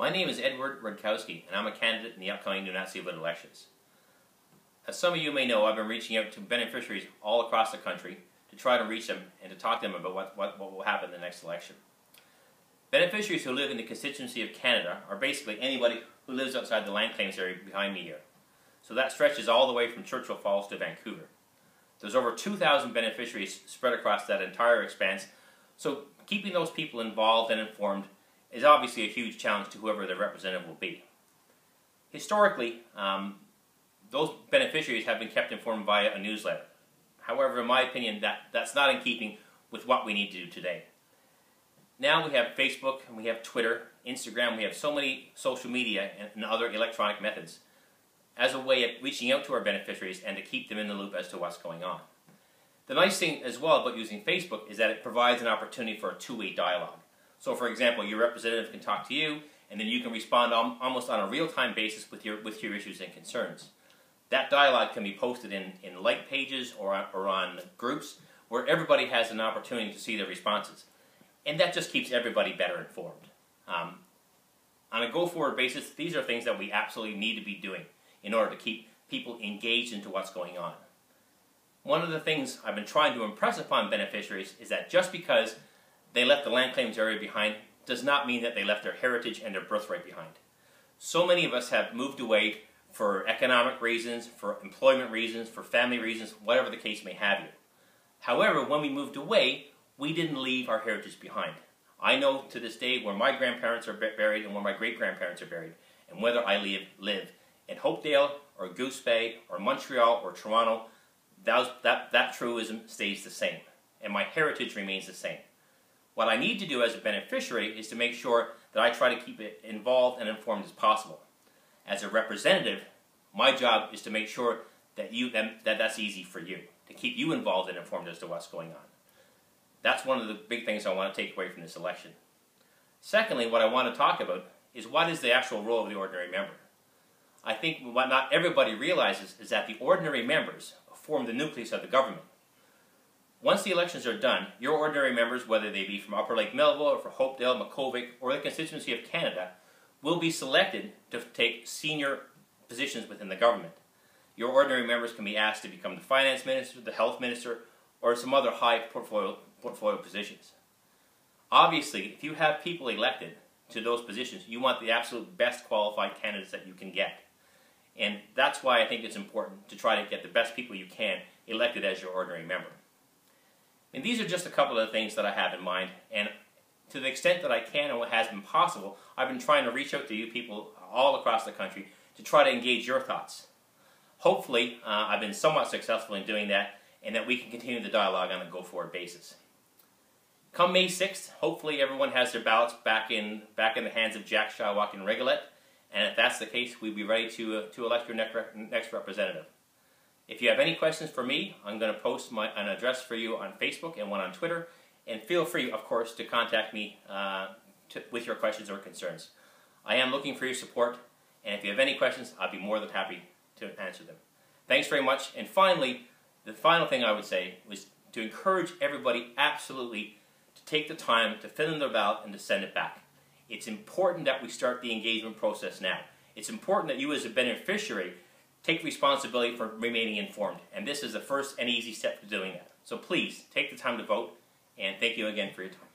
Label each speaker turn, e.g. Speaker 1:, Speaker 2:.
Speaker 1: My name is Edward Rudkowski, and I'm a candidate in the upcoming New Nazi vote elections. As some of you may know, I've been reaching out to beneficiaries all across the country to try to reach them and to talk to them about what will happen in the next election. Beneficiaries who live in the constituency of Canada are basically anybody who lives outside the land claims area behind me here. So that stretches all the way from Churchill Falls to Vancouver. There's over 2,000 beneficiaries spread across that entire expanse, so keeping those people involved and informed is obviously a huge challenge to whoever their representative will be. Historically, those beneficiaries have been kept informed via a newsletter. However, in my opinion, that's not in keeping with what we need to do today. Now we have Facebook, and we have Twitter, Instagram, we have so many social media and other electronic methods as a way of reaching out to our beneficiaries and to keep them in the loop as to what's going on. The nice thing as well about using Facebook is that it provides an opportunity for a two-way dialogue. So for example, your representative can talk to you, and then you can respond almost on a real-time basis with your issues and concerns. That dialogue can be posted in like pages or on groups where everybody has an opportunity to see their responses. And that just keeps everybody better informed. On a go-forward basis, these are things that we absolutely need to be doing in order to keep people engaged into what's going on. One of the things I've been trying to impress upon beneficiaries is that just because they left the land claims area behind does not mean that they left their heritage and their birthright behind. So many of us have moved away for economic reasons, for employment reasons, for family reasons, whatever the case may have you. However, when we moved away, we didn't leave our heritage behind. I know to this day where my grandparents are buried and where my great-grandparents are buried, and whether I live in Hopedale or Goose Bay or Montreal or Toronto, that truism stays the same, and my heritage remains the same. What I need to do as a beneficiary is to make sure that I try to keep it involved and informed as possible. As a representative, my job is to make sure that that's easy for you, to keep you involved and informed as to what's going on. That's one of the big things I want to take away from this election. Secondly, what I want to talk about is what is the actual role of the ordinary member. I think what not everybody realizes is that the ordinary members form the nucleus of the government. Once the elections are done, your ordinary members, whether they be from Upper Lake Melville or from Hopedale, Makkovik, or the constituency of Canada, will be selected to take senior positions within the government. Your ordinary members can be asked to become the finance minister, the health minister, or some other high portfolio positions. Obviously, if you have people elected to those positions, you want the absolute best qualified candidates that you can get. And that's why I think it's important to try to get the best people you can elected as your ordinary member. And these are just a couple of the things that I have in mind, and to the extent that I can and what has been possible, I've been trying to reach out to you people all across the country to try to engage your thoughts. Hopefully, I've been somewhat successful in doing that, and that we can continue the dialogue on a go-forward basis. Come May 6th, hopefully everyone has their ballots back in the hands of Jack Shawak and Regalet, and if that's the case, we'll be ready to elect your next representative. If you have any questions for me, I'm going to post an address for you on Facebook and one on Twitter, and feel free, of course, to contact me with your questions or concerns. I am looking for your support, and if you have any questions, I'll be more than happy to answer them. Thanks very much, and finally, the final thing I would say was to encourage everybody absolutely to take the time to fill in their ballot and to send it back. It's important that we start the engagement process now. It's important that you as a beneficiary take responsibility for remaining informed, and this is the first and easy step to doing that. So please, take the time to vote, and thank you again for your time.